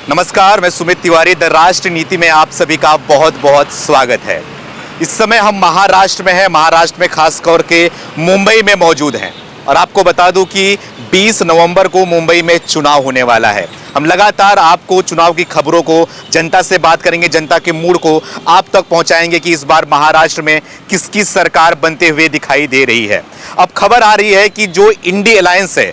नमस्कार, मैं सुमित तिवारी। द राष्ट्र नीति में आप सभी का बहुत बहुत स्वागत है। इस समय हम महाराष्ट्र में हैं। महाराष्ट्र में खास करके मुंबई में मौजूद हैं और आपको बता दूं कि 20 नवंबर को मुंबई में चुनाव होने वाला है। हम लगातार आपको चुनाव की खबरों को, जनता से बात करेंगे, जनता के मूड को आप तक पहुंचाएंगे कि इस बार महाराष्ट्र में किसकी सरकार बनते हुए दिखाई दे रही है। अब खबर आ रही है कि जो इंडी अलायंस है,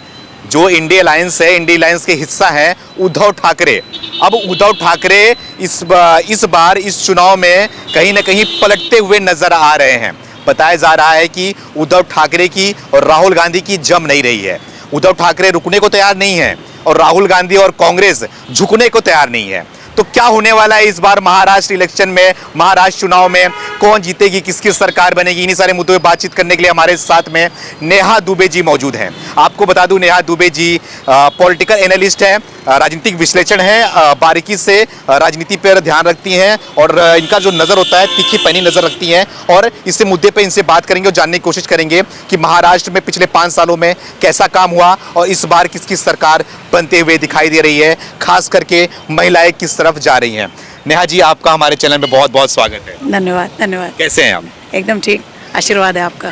इंडी अलायंस के हिस्सा है उद्धव ठाकरे। अब उद्धव ठाकरे इस बार इस चुनाव में कहीं ना कहीं पलटते हुए नजर आ रहे हैं। बताया जा रहा है कि उद्धव ठाकरे की और राहुल गांधी की जम नहीं रही है। उद्धव ठाकरे रुकने को तैयार नहीं है और राहुल गांधी और कांग्रेस झुकने को तैयार नहीं है। तो क्या होने वाला है इस बार महाराष्ट्र इलेक्शन में, महाराष्ट्र चुनाव में? कौन जीतेगी, किसकी सरकार बनेगी? इन्हीं सारे मुद्दों पर बातचीत करने के लिए हमारे साथ में नेहा दुबे जी मौजूद हैं। आपको बता दूं, नेहा दुबे जी पॉलिटिकल एनालिस्ट हैं, राजनीतिक विश्लेषण है, बारीकी से राजनीति पर ध्यान रखती हैं और इनका जो नज़र होता है तीखी पैनी नज़र रखती हैं। और इस मुद्दे पर इनसे बात करेंगे और जानने की कोशिश करेंगे कि महाराष्ट्र में पिछले 5 सालों में कैसा काम हुआ और इस बार किसकी सरकार बनते हुए दिखाई दे रही है, खास करके महिलाएं किस तरफ जा रही हैं। नेहा जी, आपका हमारे चैनल में बहुत बहुत स्वागत है। धन्यवाद धन्यवाद। कैसे हैं आप? एकदम ठीक, आशीर्वाद है आपका।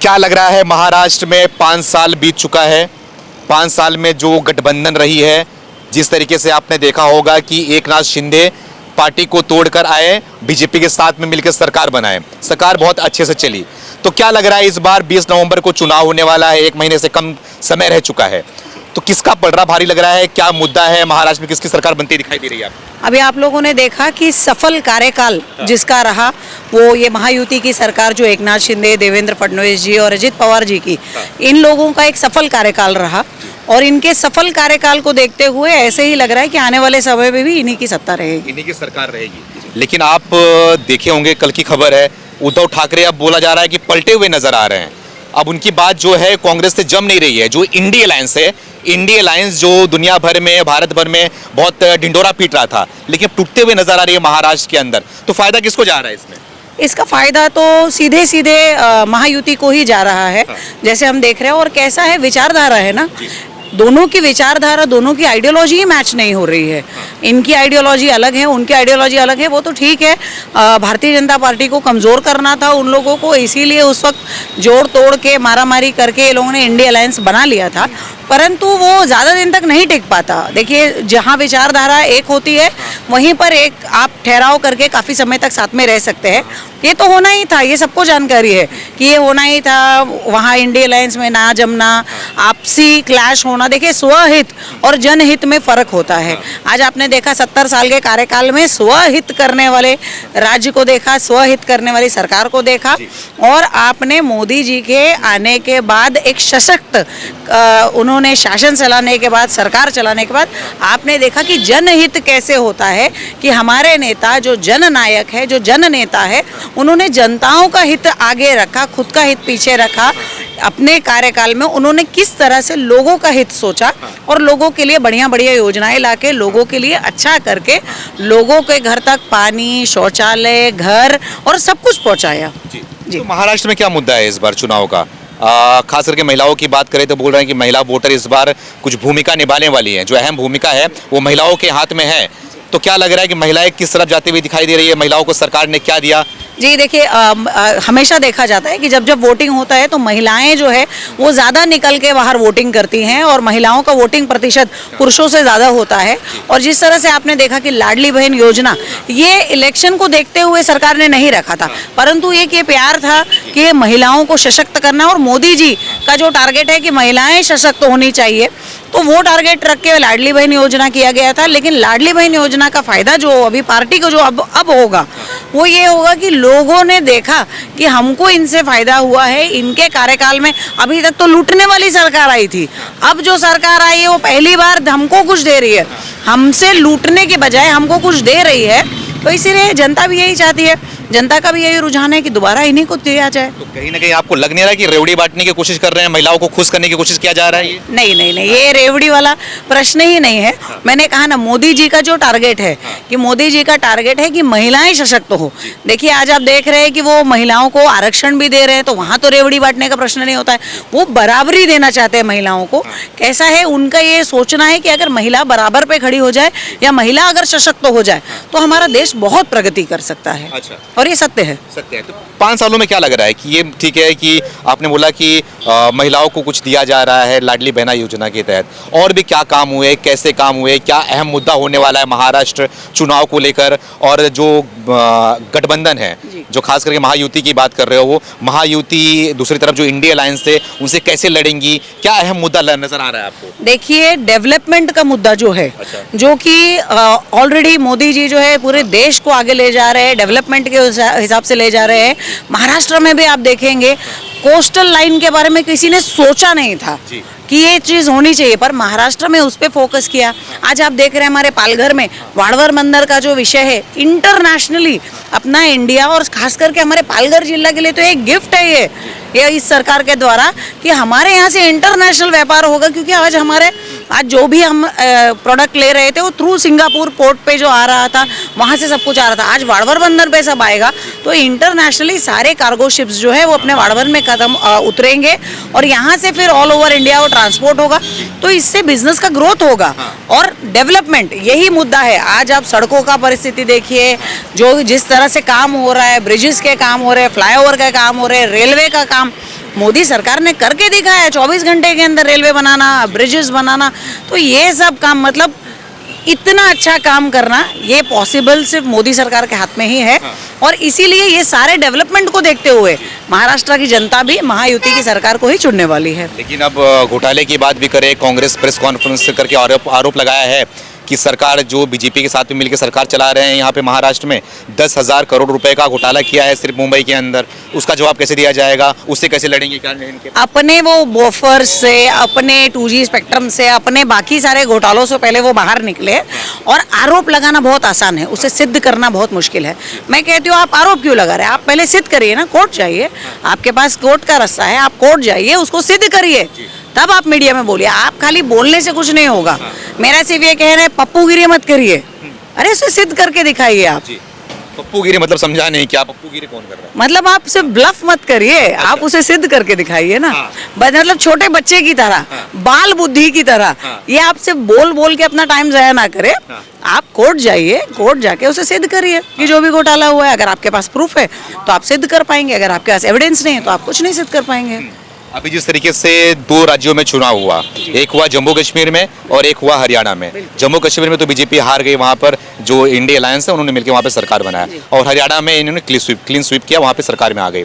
क्या लग रहा है, महाराष्ट्र में 5 साल बीत चुका है। 5 साल में जो गठबंधन रही है, जिस तरीके से आपने देखा होगा कि एकनाथ शिंदे पार्टी को तोड़कर आए, बीजेपी के साथ में मिलकर सरकार बनाए, सरकार बहुत अच्छे से चली। तो क्या लग रहा है इस बार 20 नवंबर को चुनाव होने वाला है, 1 महीने से कम समय रह चुका है, तो किसका पलड़ा भारी लग रहा है? क्या मुद्दा है महाराष्ट्र में, किसकी सरकार बनती दिखाई दे रही है आपको? अभी आप लोगों ने देखा कि सफल कार्यकाल जिसका रहा वो ये महायुति की सरकार, जो एकनाथ शिंदे, देवेंद्र फडणवीस जी और अजित पवार जी की, इन लोगों का एक सफल कार्यकाल रहा। और इनके सफल कार्यकाल को देखते हुए ऐसे ही लग रहा है कि आने वाले समय में भी इन्हीं की सत्ता रहेगी, इन्हीं की सरकार रहेगी। लेकिन आप देखे होंगे, कल की खबर है, उद्धव ठाकरे अब बोला जा रहा है कि पलटे हुए नजर आ रहे हैं। अब उनकी बात जो है कांग्रेस से जम नहीं रही है। जो इंडी अलायंस है, इंडी अलायंस जो दुनिया भर में, भारत भर में बहुत ढिंडोरा पीट रहा था, लेकिन टूटते हुए नजर आ रही है महाराष्ट्र के अंदर। तो फायदा किसको जा रहा है इसमें? इसका फायदा तो सीधे सीधे महायुति को ही जा रहा है। जैसे हम देख रहे हैं। और कैसा है, विचारधारा है ना, दोनों की विचारधारा, दोनों की आइडियोलॉजी ही मैच नहीं हो रही है। इनकी आइडियोलॉजी अलग है, उनकी आइडियोलॉजी अलग है। वो तो ठीक है, भारतीय जनता पार्टी को कमज़ोर करना था उन लोगों को, इसीलिए उस वक्त जोड़ तोड़ के, मारामारी करके ये लोगों ने इंडी अलायंस बना लिया था। परंतु वो ज़्यादा दिन तक नहीं टिक पाता। देखिए, जहाँ विचारधारा एक होती है वहीं पर एक आप ठहराव करके काफ़ी समय तक साथ में रह सकते हैं। ये तो होना ही था, ये सबको जानकारी है कि ये होना ही था। वहाँ इंडी अलायंस में ना जमना, आपसी क्लैश होना। देखिए, स्वहित और जनहित में फ़र्क होता है। आज आपने देखा 70 साल के कार्यकाल में स्वहित करने वाले राज्य को देखा, स्वहित करने वाली सरकार को देखा, और आपने मोदी जी के आने के बाद एक सशक्त उन्होंने शासन चलाने के बाद, सरकार चलाने के बाद आपने देखा कि जनहित कैसे होता है, कि हमारे नेता जो जननायक है, जो जननेता है, उन्होंने जनताओं का हित आगे रखा, खुद का हित पीछे रखा। अपने कार्यकाल में उन्होंने किस तरह से लोगों का हित सोचा और लोगों के लिए बढ़िया बढ़िया योजनाएं लाके, लोगों के लिए अच्छा करके, लोगों के घर तक पानी, शौचालय, घर और सब कुछ पहुंचाया। जी। तो महाराष्ट्र में क्या मुद्दा है इस बार चुनाव का? खास करके महिलाओं की बात करें तो बोल रहे हैं कि महिला वोटर इस बार कुछ भूमिका निभाने वाली है। जो अहम भूमिका है वो महिलाओं के हाथ में है। तो क्या लग रहा है कि महिलाएं किस तरफ जाती हुई दिखाई दे रही है? महिलाओं को सरकार ने क्या दिया? जी देखिए, हमेशा देखा जाता है कि जब जब वोटिंग होता है तो महिलाएं जो है वो ज़्यादा निकल के बाहर वोटिंग करती हैं और महिलाओं का वोटिंग प्रतिशत पुरुषों से ज़्यादा होता है। और जिस तरह से आपने देखा कि लाडली बहन योजना, ये इलेक्शन को देखते हुए सरकार ने नहीं रखा था, परंतु एक ये प्यार था कि महिलाओं को सशक्त करना, और मोदी जी का जो टारगेट है कि महिलाएं सशक्त होनी चाहिए, तो वो टारगेट रख के लाडली बहन योजना किया गया था। लेकिन लाडली बहन योजना का फ़ायदा जो अभी पार्टी को जो अब होगा वो ये होगा कि लोगों ने देखा कि हमको इनसे फ़ायदा हुआ है। इनके कार्यकाल में अभी तक तो लूटने वाली सरकार आई थी, अब जो सरकार आई है वो पहली बार हमको कुछ दे रही है, हमसे लूटने के बजाय हमको कुछ दे रही है। तो इसीलिए जनता भी यही चाहती है जनता का भी यही रुझान है कि दोबारा इन्हीं को दिया जाए। तो कहीं ना कहीं आपको लग नहीं रहा कि रेवड़ी बांटने की कोशिश कर रहे हैं, महिलाओं को खुश करने की कोशिश किया जा रहा है ये? नहीं नहीं नहीं, ये रेवड़ी वाला प्रश्न ही नहीं है। मैंने कहा ना, मोदी जी का जो टारगेट है कि मोदी जी का टारगेट है कि महिलाएं सशक्त हो। देखिए आज आप देख रहे हैं कि वो महिलाओं को आरक्षण भी दे रहे हैं, तो वहां तो रेवड़ी बांटने का प्रश्न नहीं होता है। वो बराबरी देना चाहते हैं महिलाओं को। कैसा है, उनका ये सोचना है कि अगर महिला बराबर पे खड़ी हो जाए या महिला अगर सशक्त हो जाए तो हमारा देश बहुत प्रगति कर सकता है। अच्छा। और ये सत्य है। सकते हैं। तो 5 सालों में क्या लग रहा है कि ये ठीक है कि आपने बोला कि महिलाओं को कुछ दिया जा रहा है लाडली बहना योजना के तहत, और भी क्या काम हुए, कैसे काम हुए, क्या अहम मुद्दा होने वाला है महाराष्ट्र चुनाव को लेकर, और जो गठबंधन है, जो खास करके महायुति की बात कर रहे हो, वो महायुति दूसरी तरफ जो इंडिया अलायंस से उनसे कैसे लड़ेंगी, क्या अहम मुद्दा नजर आ रहा है आपको? देखिए डेवलपमेंट का मुद्दा जो है, अच्छा। जो कि ऑलरेडी मोदी जी जो है पूरे देश को आगे ले जा रहे हैं, डेवलपमेंट के हिसाब से ले जा रहे हैं। महाराष्ट्र में भी आप देखेंगे कोस्टल लाइन के बारे में किसी ने सोचा नहीं था जी। कि ये चीज होनी चाहिए, पर महाराष्ट्र में उस पर फोकस किया। आज आप देख रहे हैं हमारे पालघर में वाड़वर बंदर का जो विषय है, इंटरनेशनली अपना इंडिया और खास करके हमारे पालघर जिला के लिए तो एक गिफ्ट है ये इस सरकार के द्वारा कि हमारे यहाँ से इंटरनेशनल व्यापार होगा। क्योंकि आज जो भी हम प्रोडक्ट ले रहे थे वो थ्रू सिंगापुर पोर्ट पे जो आ रहा था, वहाँ से सब कुछ आ रहा था। आज वाड़वर बंदर पे सब आएगा तो इंटरनेशनली सारे कार्गो शिप्स जो है वो अपने वाड़वर में कदम उतरेंगे और यहाँ से फिर ऑल ओवर इंडिया वो ट्रांसपोर्ट होगा। तो इससे बिजनेस का ग्रोथ होगा और डेवलपमेंट, यही मुद्दा है। आज आप सड़कों का परिस्थिति देखिए, जो जिस तरह से काम हो रहा है, ब्रिजेस के काम हो रहे हैं, फ्लाईओवर का काम हो रहे हैं, रेलवे का काम मोदी सरकार ने करके दिखाया है। 24 घंटे के अंदर रेलवे बनाना, ब्रिजेस बनाना, तो ये सब काम मतलब इतना अच्छा काम करना ये पॉसिबल सिर्फ मोदी सरकार के हाथ में ही है। और इसीलिए ये सारे डेवलपमेंट को देखते हुए महाराष्ट्र की जनता भी महायुति की सरकार को ही चुनने वाली है। लेकिन अब घोटाले की बात भी करें, कांग्रेस प्रेस कॉन्फ्रेंस करके आरोप लगाया है कि सरकार जो बीजेपी के साथ में मिलकर सरकार चला रहे हैं यहाँ पे महाराष्ट्र में 10,000 करोड़ रुपए का घोटाला किया है सिर्फ मुंबई के अंदर। उसका जवाब कैसे दिया जाएगा, उससे कैसे लड़ेंगे, क्या इनके? अपने वो बोफर से, अपने 2G स्पेक्ट्रम से, अपने बाकी सारे घोटालों से पहले वो बाहर निकले। और आरोप लगाना बहुत आसान है, उसे सिद्ध करना बहुत मुश्किल है। मैं कहती हूँ आप आरोप क्यों लगा रहे हैं, आप पहले सिद्ध करिए ना, कोर्ट जाइए, आपके पास कोर्ट का रास्ता है, आप कोर्ट जाइए, उसको सिद्ध करिए, तब आप मीडिया में बोलिए। आप खाली बोलने से कुछ नहीं होगा। मेरा सिर्फ ये कहना है, पप्पूगिरी मत करिए, अरे उसे सिद्ध करके दिखाइए आप। पप्पूगिरी मतलब समझा नहीं, क्या पप्पूगिरी कौन कर रहा है? मतलब आप सिर्फ ब्लफ मत करिए, आप उसे सिद्ध करके दिखाइए ना। मतलब छोटे बच्चे की तरह, बाल बुद्धि की तरह, ये आप सिर्फ बोल बोल के अपना टाइम जाया ना करें। आप कोर्ट जाइए, कोर्ट जाके उसे सिद्ध करिए कि जो भी घोटाला हुआ है। अगर आपके पास प्रूफ है तो आप सिद्ध कर पाएंगे, अगर आपके पास एविडेंस नहीं है तो आप कुछ नहीं सिद्ध कर पाएंगे। अभी जिस तरीके से 2 राज्यों में चुनाव हुआ, एक हुआ जम्मू कश्मीर में और एक हुआ हरियाणा में। जम्मू कश्मीर में तो बीजेपी हार गई, वहां पर जो इंडिया अलायंस है उन्होंने मिलकर वहां पर सरकार बनाया, और हरियाणा में इन्होंने क्लीन स्वीप किया, वहां पे सरकार में आ गई।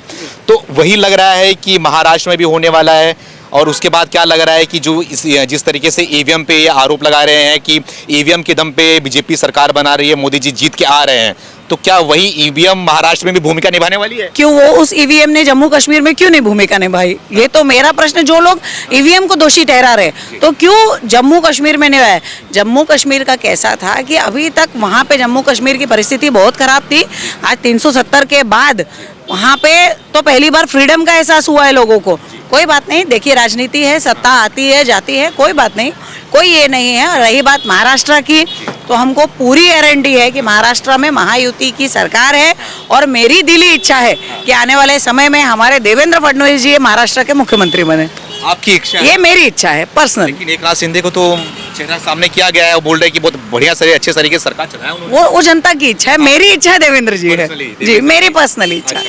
तो वही लग रहा है कि महाराष्ट्र में भी होने वाला है। और उसके बाद क्या लग रहा है कि जो जिस तरीके से ईवीएम पे ये आरोप लगा रहे हैं कि ईवीएम के दम पे बीजेपी सरकार बना रही है, मोदी जी जीत के आ रहे हैं, तो क्या वही ईवीएम महाराष्ट्र में भी भूमिका निभाने वाली है? क्यों वो उस ईवीएम ने जम्मू कश्मीर में क्यों नहीं भूमिका निभाई, ये तो मेरा प्रश्न। जो लोग ईवीएम को दोषी ठहरा रहे तो क्यों जम्मू कश्मीर में निभाया? जम्मू कश्मीर का कैसा था कि अभी तक वहाँ पे जम्मू कश्मीर की परिस्थिति बहुत खराब थी। आज 370 के बाद वहाँ पे तो पहली बार फ्रीडम का एहसास हुआ है लोगों को। कोई बात नहीं, देखिए राजनीति है, सत्ता आती है जाती है, कोई बात नहीं, कोई ये नहीं है। रही बात महाराष्ट्र की, तो हमको पूरी गारंटी है कि महाराष्ट्र में महायुति की सरकार है और मेरी दिली इच्छा है कि आने वाले समय में हमारे देवेंद्र फडणवीस जी महाराष्ट्र के मुख्यमंत्री बने। आपकी इच्छा है? ये मेरी इच्छा है पर्सनल। लेकिन एकनाथ शिंदे को तो चेहरा सामने किया गया है, वो बोल रहे हैं कि बहुत बढ़िया से अच्छे तरीके से सरकार चलाया उन्होंने। वो जनता की इच्छा है, मेरी इच्छा है देवेंद्र जी है जी, मेरी पर्सनल इच्छा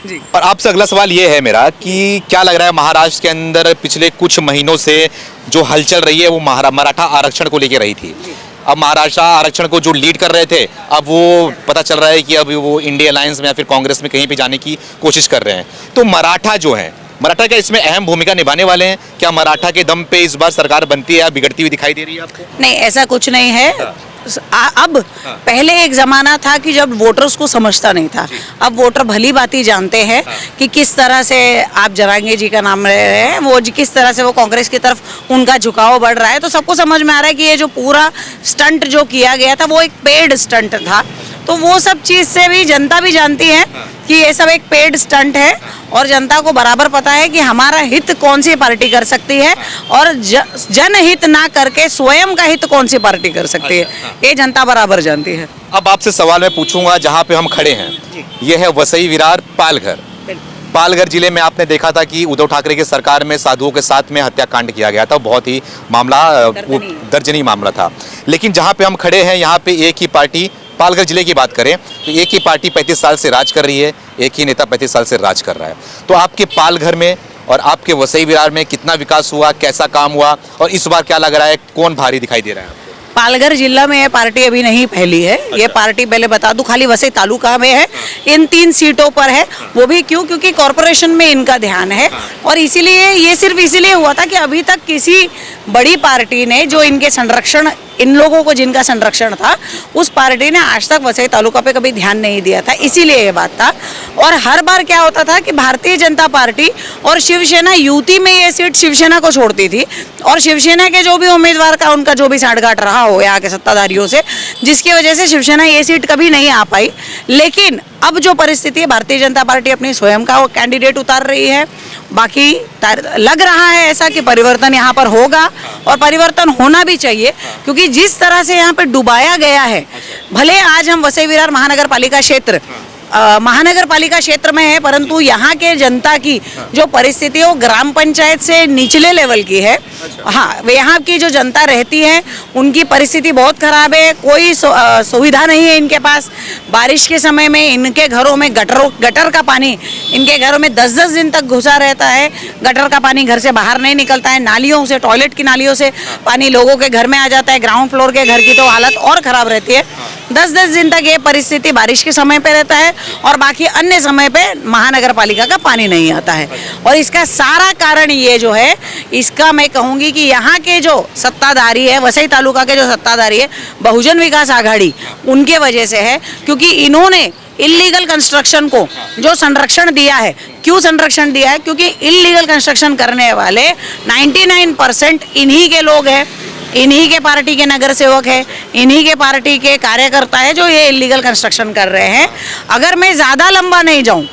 जी। और आपसे अगला सवाल ये है मेरा कि क्या लग रहा है महाराष्ट्र के अंदर पिछले कुछ महीनों से जो हलचल रही है वो मराठा आरक्षण को लेकर रही थी। अब महाराष्ट्र आरक्षण को जो लीड कर रहे थे, अब वो पता चल रहा है कि अब वो इंडिया अलायंस में या फिर कांग्रेस में कहीं पे जाने की कोशिश कर रहे हैं। तो मराठा क्या इसमें अहम भूमिका निभाने वाले हैं? क्या मराठा के दम पे इस बार सरकार बनती है या बिगड़ती हुई दिखाई दे रही है आपको? नहीं, ऐसा कुछ नहीं है। अब पहले एक जमाना था कि जब वोटर्स को समझता नहीं था, अब वोटर भली बाती जानते हैं कि किस तरह से आप जरांगे जी का नाम ले रहे हैं, वो किस तरह से वो कांग्रेस की तरफ उनका झुकाव बढ़ रहा है। तो सबको समझ में आ रहा है कि ये जो पूरा स्टंट जो किया गया था वो एक पेड स्टंट था, तो वो सब चीज़ से भी जनता भी जानती है कि ये सब एक पेड स्टंट है और जनता को बराबर पता है कि हमारा हित कौन सी पार्टी कर सकती है और जनहित ना करके स्वयं का हित कौन सी पार्टी कर सकती है, ये जनता बराबर जानती है। अब आपसे सवाल मैं पूछूंगा, जहाँ पे हम खड़े हैं ये है वसई विरार पालघर। पालघर जिले में आपने देखा था कि उद्धव ठाकरे की सरकार में साधुओं के साथ में हत्याकांड किया गया था, बहुत ही मामला दर्जनीय मामला था। लेकिन जहाँ पे हम खड़े हैं यहाँ पे एक ही पार्टी, पालघर जिले की बात करें तो एक ही पार्टी 35 साल से राज कर रही है, एक ही नेता 35 साल से राज कर रहा है। तो आपके पालघर में और आपके वसई विरार में कितना विकास हुआ, कैसा काम हुआ और इस बार क्या लग रहा है, कौन भारी दिखाई दे रहा है आपको? पालघर जिला में ये पार्टी अभी नहीं फैली है। ये पार्टी पहले बता दूं खाली वसई तालुका में है, इन 3 सीटों पर है। वो भी क्यों? क्योंकि कॉरपोरेशन में इनका ध्यान है और इसीलिए ये सिर्फ इसीलिए हुआ था कि अभी तक किसी बड़ी पार्टी ने जो इनके संरक्षण, इन लोगों को जिनका संरक्षण था, उस पार्टी ने आज तक वसई तालुका पे कभी ध्यान नहीं दिया था, इसीलिए ये बात था। और हर बार क्या होता था कि भारतीय जनता पार्टी और शिवसेना युति में ये सीट शिवसेना को छोड़ती थी और शिवसेना के जो भी उम्मीदवार का उनका जो भी सांठगांठ रहा हो यहाँ के सत्ताधारियों से, जिसकी वजह से शिवसेना ये सीट कभी नहीं आ पाई। लेकिन अब जो परिस्थिति है, भारतीय जनता पार्टी अपनी स्वयं का वो कैंडिडेट उतार रही है। बाकी लग रहा है ऐसा कि परिवर्तन यहाँ पर होगा और परिवर्तन होना भी चाहिए, क्योंकि जिस तरह से यहाँ पे डुबाया गया है, भले आज हम वसई विरार महानगर पालिका क्षेत्र में है, परंतु यहाँ के जनता की जो परिस्थिति है वो ग्राम पंचायत से निचले लेवल की है। हाँ, यहाँ की जो जनता रहती है उनकी परिस्थिति बहुत खराब है, कोई सुविधा नहीं है इनके पास। बारिश के समय में इनके घरों में गटर का पानी इनके घरों में 10-10 दिन तक घुसा रहता है। गटर का पानी घर से बाहर नहीं निकलता है, नालियों से, टॉयलेट की नालियों से पानी लोगों के घर में आ जाता है। ग्राउंड फ्लोर के घर की तो हालत और ख़राब रहती है। 10-10 दिन तक ये परिस्थिति बारिश के समय पे रहता है और बाकी अन्य समय पे महानगर पालिका का पानी नहीं आता है। और इसका सारा कारण ये जो है, इसका मैं कहूँगी कि यहाँ के जो सत्ताधारी है, वसई तालुका के जो सत्ताधारी है, बहुजन विकास आघाड़ी, उनके वजह से है। क्योंकि इन्होंने इलीगल कंस्ट्रक्शन को जो संरक्षण दिया है, क्यों संरक्षण दिया है? क्योंकि इलीगल कंस्ट्रक्शन करने वाले 99% इन्हीं के लोग हैं, इन्हीं के पार्टी के नगर सेवक है, इन्हीं के पार्टी के कार्यकर्ता है जो ये इलीगल कंस्ट्रक्शन कर रहे हैं। अगर मैं ज़्यादा लंबा नहीं जाऊं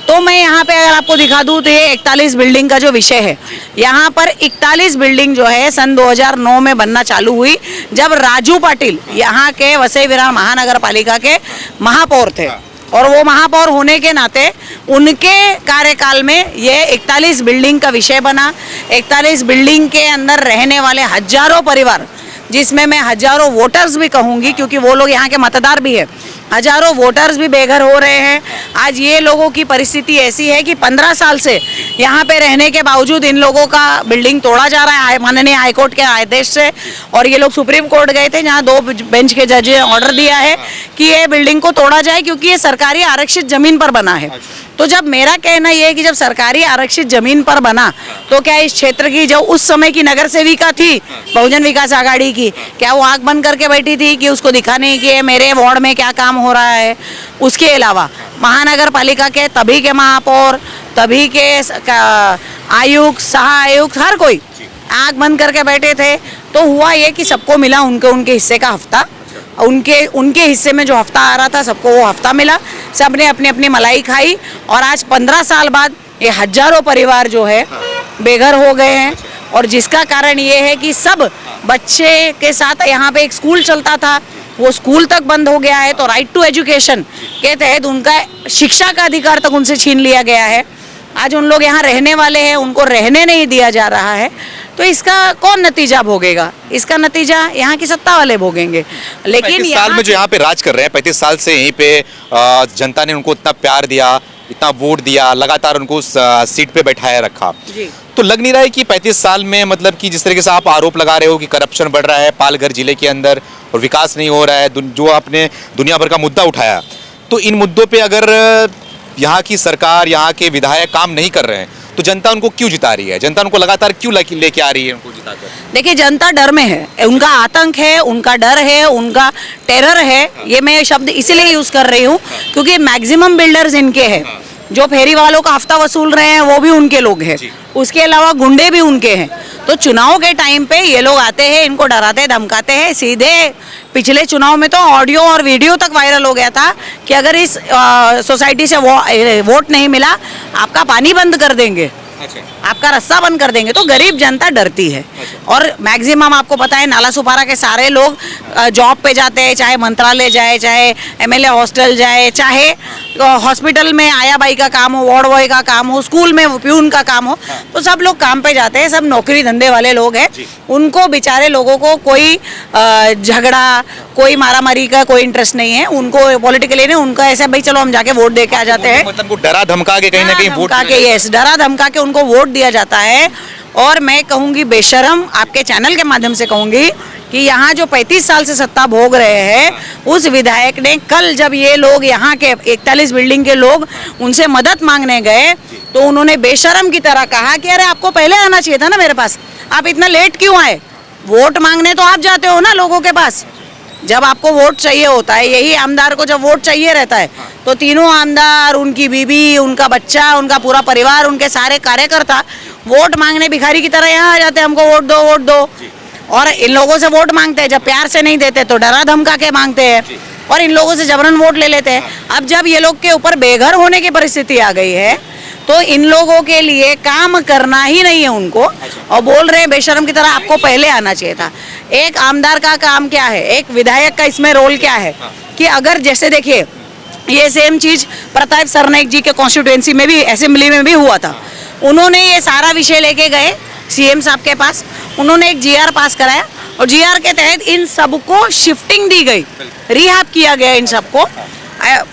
तो मैं यहाँ पे अगर आपको दिखा दूं तो ये 41 बिल्डिंग का जो विषय है, यहाँ पर 41 बिल्डिंग जो है सन 2009 में बनना चालू हुई, जब राजू पाटिल यहाँ के वसई विरार महानगर पालिका के महापौर थे। और वो महापौर होने के नाते उनके कार्यकाल में ये 41 बिल्डिंग का विषय बना। 41 बिल्डिंग के अंदर रहने वाले हजारों परिवार, जिसमें मैं हजारों वोटर्स भी कहूँगी क्योंकि वो लोग यहाँ के मतदार भी है, हजारों वोटर्स भी बेघर हो रहे हैं। आज ये लोगों की परिस्थिति ऐसी है कि 15 साल से यहाँ पे रहने के बावजूद इन लोगों का बिल्डिंग तोड़ा जा रहा है माननीय हाईकोर्ट के आदेश से। और ये लोग सुप्रीम कोर्ट गए थे, जहाँ 2 बेंच के जज ने ऑर्डर दिया है कि ये बिल्डिंग को तोड़ा जाए क्योंकि ये सरकारी आरक्षित जमीन पर बना है। तो जब मेरा कहना ये है कि जब सरकारी आरक्षित जमीन पर बना तो क्या इस क्षेत्र की जो उस समय की नगर सेविका थी बहुजन विकास आघाड़ी की, क्या वो आंख बंद करके बैठी थी कि उसको दिखा नहीं कि मेरे वार्ड में क्या काम हो रहा है? उसके अलावा महानगर पालिका के तभी के महापौर, तभी के आयुक्त, सह आयुक्त, हर कोई आंख बंद करके बैठे थे। तो हुआ ये कि सबको मिला उनके हिस्से का हफ्ता, उनके हिस्से में जो हफ्ता आ रहा था सबको वो हफ्ता मिला, सबने अपनी अपनी मलाई खाई। और आज 15 साल बाद ये हजारों परिवार जो है बेघर हो गए हैं। और जिसका कारण ये है कि सब बच्चे के साथ यहाँ पे एक स्कूल चलता था, वो स्कूल तक बंद हो गया है। तो राइट टू एजुकेशन के तहत उनका शिक्षा का अधिकार तक उनसे छीन लिया गया है। आज उन लोग यहाँ रहने वाले हैं, उनको रहने नहीं दिया जा रहा है। तो इसका कौन नतीजा भोगेगा? इसका नतीजा यहाँ की सत्ता वाले भोगेंगे। लेकिन 35 साल में जो यहाँ पे राज कर रहे हैं, 35 साल से यहीं पे जनता ने उनको इतना प्यार दिया, इतना वोट दिया, लगातार उनको उस सीट पे बैठाया रखा। तो लग नहीं रहा है कि 35 साल में, मतलब कि जिस तरीके से आप आरोप लगा रहे हो कि करप्शन बढ़ रहा है पालघर जिले के अंदर और विकास नहीं हो रहा है, जो आपने दुनिया भर का मुद्दा उठाया, तो इन मुद्दों पे अगर यहाँ की सरकार, यहाँ के विधायक काम नहीं कर रहे हैं तो जनता उनको क्यों जिता रही है? जनता उनको लगातार क्यों लेके आ रही है उनको जिताकर? देखिए, जनता डर में है, उनका आतंक है, उनका डर है, उनका टेरर है। ये मैं शब्द इसीलिए यूज कर रही हूँ क्योंकि मैक्सिमम बिल्डर्स इनके हैं। जो फेरी वालों का हफ्ता वसूल रहे हैं वो भी उनके लोग हैं, उसके अलावा गुंडे भी उनके हैं। तो चुनाव के टाइम पे ये लोग आते हैं, इनको डराते धमकाते हैं। सीधे पिछले चुनाव में तो ऑडियो और वीडियो तक वायरल हो गया था कि अगर इस सोसाइटी से वोट नहीं मिला आपका पानी बंद कर देंगे, आपका रास्ता बंद कर देंगे। तो गरीब जनता डरती है। और मैक्सिमम आपको पता है नाला सुपारा के सारे लोग जॉब पे जाते हैं, चाहे मंत्रालय जाए, चाहे एमएलए हॉस्टल जाए, चाहे हॉस्पिटल में आया बाई का काम हो, वार्ड बॉय का काम हो, स्कूल में प्यून का काम हो, तो सब लोग काम पे जाते हैं। सब नौकरी धंधे वाले लोग हैं। उनको बेचारे लोगों को कोई झगड़ा, कोई मारामारी का कोई इंटरेस्ट नहीं है। उनको पॉलिटिकली नहीं, उनका ऐसा भाई चलो हम जाके वोट दे के आ जाते हैं। मतलब वो डरा धमका के कहीं ना कहीं वोट यस, डरा धमका के उनको वोट दिया जाता है। और मैं कहूंगी बेशरम, आपके चैनल के माध्यम से कहूंगी कि यहाँ जो 35 साल से सत्ता भोग रहे हैं, उस विधायक ने कल जब ये लोग यहाँ के 41 बिल्डिंग के लोग उनसे मदद मांगने गए तो उन्होंने बेशरम की तरह कहा कि अरे आपको पहले आना चाहिए था ना मेरे पास, आप इतना लेट क्यों आए? वोट मांगने तो आप जाते हो ना लोगों के पास, जब आपको वोट चाहिए होता है। यही आमदार को जब वोट चाहिए रहता है तो तीनों आमदार, उनकी बीबी, उनका बच्चा, उनका पूरा परिवार, उनके सारे कार्यकर्ता वोट मांगने भिखारी की तरह यहाँ आ जाते हैं, हमको वोट दो, वोट दो। और इन लोगों से वोट मांगते हैं, जब प्यार से नहीं देते तो डरा धमका के मांगते हैं और इन लोगों से जबरन वोट ले लेते हैं। अब जब ये लोग के ऊपर बेघर होने की परिस्थिति आ गई है तो इन लोगों के लिए काम करना ही नहीं है उनको, और बोल रहे हैं बेशरम की तरह आपको पहले आना चाहिए था। एक आमदार का काम क्या है, एक विधायक का इसमें रोल क्या है कि अगर जैसे देखिए ये सेम चीज प्रताप सरनाईक जी के कॉन्स्टिट्यूएंसी में भी, असेंबली में भी हुआ था। उन्होंने ये सारा विषय लेके गए सीएम साहब के पास, उन्होंने एक जीआर पास कराया और जीआर के तहत इन सबको शिफ्टिंग दी गई, रिहाब किया गया इन सबको।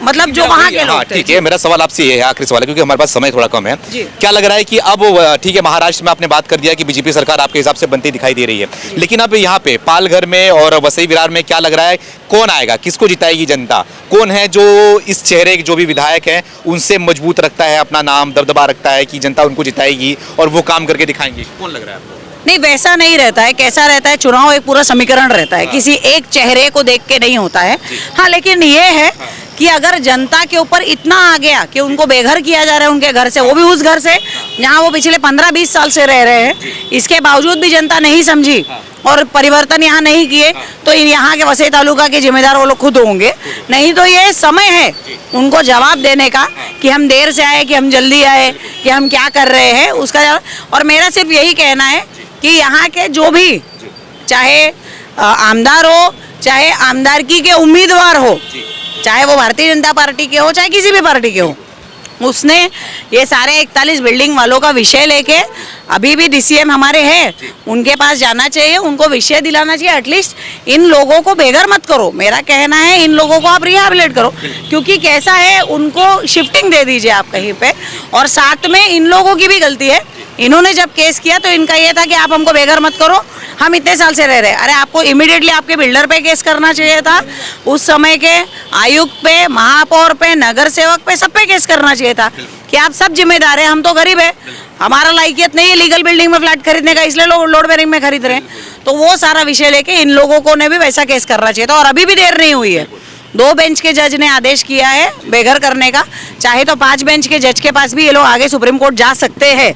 मतलब जो वहाँ के लोग थे। ठीक है, मेरा सवाल आपसे ये है, आखिरी सवाल है क्योंकि हमारे पास समय थोड़ा कम है। क्या लग रहा है कि अब ठीक है, महाराष्ट्र में आपने बात कर दिया कि बीजेपी सरकार आपके हिसाब से बनती दिखाई दे रही है, लेकिन अब यहाँ पे पालघर में और वसई विरार में क्या लग रहा है, कौन आएगा, किसको जिताएगी जनता? कौन है जो इस चेहरे जो भी विधायक है उनसे मजबूत रखता है, अपना नाम दबदबा रखता है कि जनता उनको जिताएगी और वो काम करके दिखाएंगे? कौन लग रहा है आपको? नहीं, वैसा नहीं रहता है। कैसा रहता है, चुनाव एक पूरा समीकरण रहता है, किसी एक चेहरे को देख के नहीं होता है। हाँ, लेकिन ये है कि अगर जनता के ऊपर इतना आ गया कि उनको बेघर किया जा रहा है उनके घर से, वो भी उस घर से जहाँ वो पिछले 15-20 साल से रह रहे हैं, इसके बावजूद भी जनता नहीं समझी और परिवर्तन यहाँ नहीं किए, तो यहाँ के वसई तालुका के जिम्मेदार वो लोग खुद होंगे। नहीं तो ये समय है उनको जवाब देने का कि हम देर से आए, कि हम जल्दी आए, कि हम क्या कर रहे हैं उसका। और मेरा सिर्फ यही कहना है कि यहाँ के जो भी, चाहे आमदार हो, चाहे आमदारकी के उम्मीदवार हो, चाहे वो भारतीय जनता पार्टी के हो, चाहे किसी भी पार्टी के हो, उसने ये सारे 41 बिल्डिंग वालों का विषय लेके, अभी भी डीसीएम हमारे हैं, उनके पास जाना चाहिए, उनको विषय दिलाना चाहिए। एटलीस्ट इन लोगों को बेघर मत करो, मेरा कहना है इन लोगों को आप रिहैबिलिटेट करो, क्योंकि कैसा है, उनको शिफ्टिंग दे दीजिए आप कहीं पे। और साथ में इन लोगों की भी गलती है, इन्होंने जब केस किया तो इनका ये था कि आप हमको बेघर मत करो, हम इतने साल से रह रहे हैं। अरे आपको इमीडिएटली आपके बिल्डर पे केस करना चाहिए था, उस समय के आयुक्त पे, महापौर पे, नगर सेवक पे, सब पे केस करना चाहिए था कि आप सब जिम्मेदार हैं, हम तो गरीब है, हमारा लायकियत नहीं है लीगल बिल्डिंग में फ्लैट खरीदने का, इसलिए लोग लोड बेरिंग में खरीद रहे हैं। तो वो सारा विषय लेके इन लोगों को ने भी वैसा केस करना चाहिए था, और अभी भी देर नहीं हुई है। 2 बेंच के जज ने आदेश किया है बेघर करने का, चाहे तो 5 बेंच के जज के पास भी ये लोग आगे सुप्रीम कोर्ट जा सकते हैं।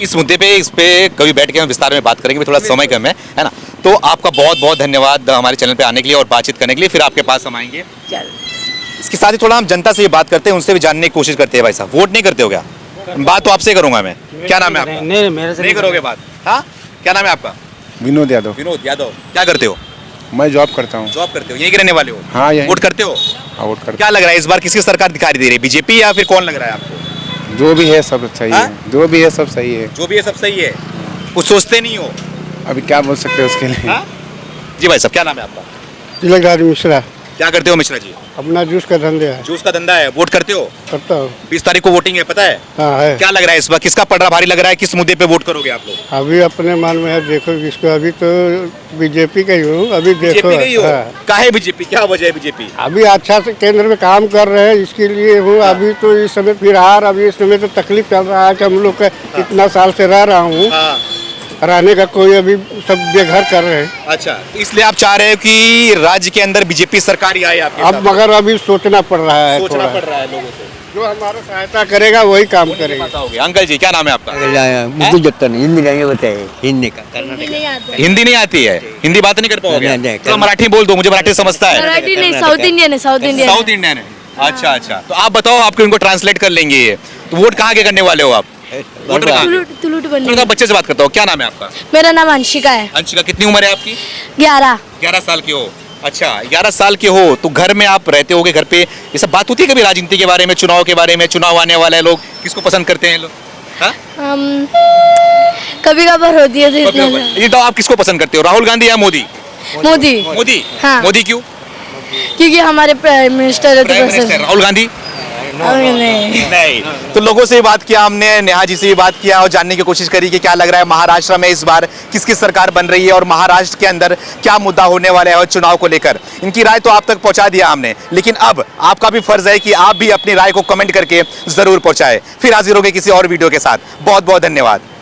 इस मुद्दे पे, इस पे कभी बैठ के हम विस्तार में बात करेंगे, थोड़ा समय कम है ना। तो आपका बहुत बहुत धन्यवाद हमारे चैनल पे आने के लिए और बातचीत करने के लिए, फिर आपके पास हम आएंगे। इसके साथ ही थोड़ा हम जनता से ये बात करते हैं, उनसे भी जानने की कोशिश करते हैं। भाई साहब, वोट नहीं करते हो क्या? बात तो आपसे करूंगा मैं। क्या नाम है आपका? नहीं, मेरे से नहीं करोगे बात? हाँ, क्या नाम है आपका? विनोद यादव। विनोद यादव, क्या करते हो? मैं जॉब करता हूँ। जॉब करते हो, यहीं के रहने वाले हो? हाँ, यहीं। वोट करते हो? हाँ, वोट करता क्या लग रहा है इस बार किसकी सरकार दिखाई दे रही है, बीजेपी या फिर कौन लग रहा है आपको? हूँ। जो भी है सब सही हाँ? है, जो भी है सब सही है। जो भी है सब सही है, कुछ सोचते नहीं हो? अभी क्या बोल सकते हैं उसके लिए। हाँ? जी भाई साहब, क्या नाम है आपका? तिलकराज मिश्रा। क्या करते हो मिश्रा जी? अपना जूस का धंधे है। जूस का धंधा है, वोट करते हो? करता हूँ। 20 तारीख को वोटिंग है, पता है? हाँ है। क्या लग रहा है इस बार किसका पलड़ा भारी लग रहा है, किस मुद्दे पे वोट करोगे आप लोग? अभी अपने मन में है, देखो किसको। अभी तो बीजेपी का ही हूँ, अभी देखो। बीजेपी का ही हो? हाँ। काहे बीजेपी, क्या वजह है बीजेपी? अभी अच्छा से केंद्र में काम कर रहे हैं, इसके लिए हूँ। अभी तो इस समय फिलहाल अभी इस समय तो तकलीफ चल रहा है कि हम लोग का इतना साल से रह रहा हूँ, हाँ। रहने का कोई अभी सब बेघर कर रहे हैं। अच्छा, इसलिए आप चाह रहे हो कि राज्य के अंदर बीजेपी सरकार ही आए आपके अब हिसाब से? मगर अभी सोचना पड़ रहा है, सोचना थोड़ा। पड़ रहा है लोगों को। जो हमारा सहायता करेगा वही काम करेगा। बताओगे अंकल जी, क्या नाम है आपका? मुझे जगता नहीं, हिंदी नहीं बताए, हिंदी का हिंदी नहीं आती है, हिंदी बात नहीं कर पाओगे? नहीं, तो मराठी बोल दो, मुझे मराठी समझता है। मराठी नहीं, साउथ इंडियन है, साउथ इंडियन साउथ इंडियन है। अच्छा अच्छा, तो आप बताओ, आपको इनको ट्रांसलेट कर लेंगे ये। तो वोट कहाँ के करने वाले हो आप? वोटर कहाँ? तुलुट बनने। थोड़ा सा बच्चे से बात करता हूँ, क्या नाम है आपका? मेरा नाम अंशिका है। अंशिका, कितनी उम्र है आपकी? 11। 11 साल की हो। अच्छा, 11 साल के हो तो घर में आप रहते होगे, घर पे ये सब बात होती है कभी राजनीति के बारे में, चुनाव के बारे में? चुनाव आने वाला है, लोग किसको पसंद करते हैं लोग? हाँ? कभी कभार होती है तो इतना ये तो आप किसको पसंद करते हो, राहुल गांधी या मोदी? मोदी, मोदी। हाँ। मोदी क्यों? क्योंकि हमारे प्राइम मिनिस्टर है तो प्राइम पसंद मिनिस्टर राहुल गांधी? नहीं। नहीं। तो लोगों से भी बात किया हमने, नेहा जी से भी बात किया और जानने की कोशिश करी कि क्या लग रहा है महाराष्ट्र में इस बार किसकी सरकार बन रही है और महाराष्ट्र के अंदर क्या मुद्दा होने वाला है और चुनाव को लेकर। इनकी राय तो आप तक पहुंचा दिया हमने, लेकिन अब आपका भी फर्ज है कि आप भी अपनी राय को कमेंट करके जरूर पहुंचाएं। फिर हाजिर होंगे किसी और वीडियो के साथ। बहुत बहुत धन्यवाद।